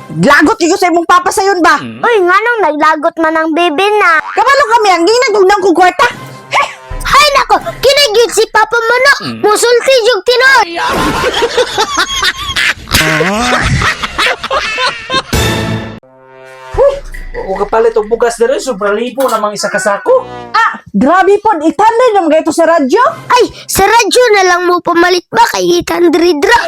Lagot yung sa imong papa sayon ba? Uy, nga nung naglagot man ang bebe na. Kabalo kami ang ginagugnaw kong kwarta. Hay nako, kinagid si Papa Manok. Musulti yung tinood. O kapalit og bugas dere, sobrang libo namang isa kasako. Ah, grabe po. Itanay naman kayo to sa radyo. Ay, sa radyo na lang mo pamalit ba kay 800 ra?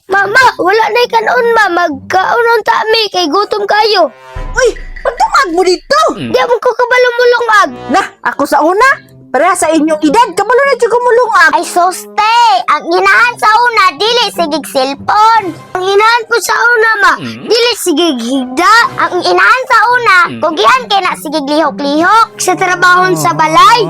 Mama, wala na kanon ma. Magkaunon tami kay gutom kayo. Uy, pagdumag mo dito. Di mo ko kabalong-mulong Nah, ako sa una. Para sa inyong edad, kabalo na dyan kumulungag. Ay soste, ang inahan sa una dili sigig cellphone. Ang inahan ko sa una ma, dili sigig higda. Ang inahan sa una, kugihan kay na sigig lihok-lihok sa trabahon sa balay.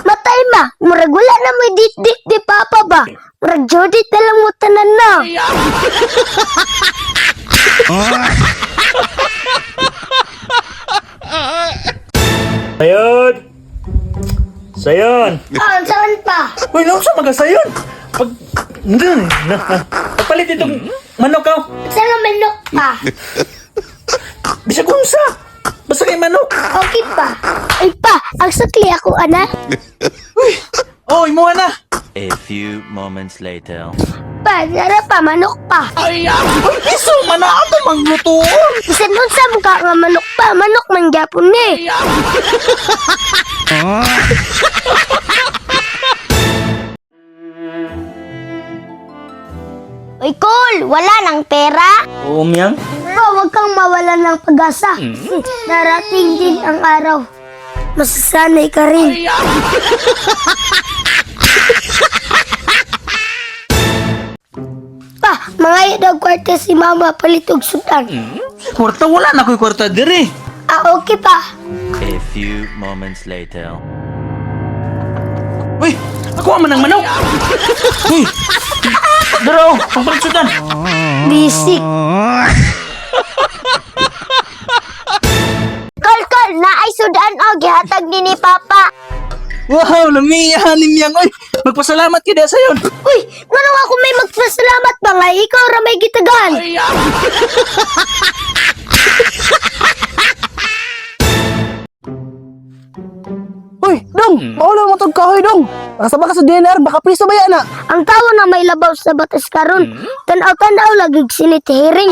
Matay ma, murag wala na may dit-dit di papa ba? Murag Judith na lang mo tanan na. Sayon! Sayon! Ah, saan pa? Uy, naon sa magasayon? Pag... Pagpalit itong manok ka. Saan ang manok pa? Bisa kung sa. Basta kay manok. Okay pa. Ay pa, ang sakli ako, anak. Oy, mo na. A few moments later. Pa, nara pa, manok pa. Uy, iso, manaan to mangluto. Isa nun sa mukha nga manok pa, manok man gyapon ni. Uy, Cole, wala nang pera? Oo, miyang. Bro, huwag kang mawalan ng pag-asa. Darating din ang araw. Masasanay ka rin. Pa, mga daw kwarta si mama palitog sudan. Kwarta, wala na ko'y kwarta dire. Ah, okay pa. A few moments later. Uy, ako man ang manok. Uy, daro, pagpalit sudan. Bisik. Kol, naay sudan o gihatag ni ni Papa. Wow, lamihan ni miyang. Uy, magpasalamat kita sa yun. Uy, manong ako may magpasalamat ba nga? Ikaw ra may gitagan. Uy, dong, maulang mo itong kahoy, dong. Nakasama ka sa DNR, baka priso ba yan, ah? Ang tao na may labaw sa batas karon. Tanaw-tanaw lagig sinitihiring.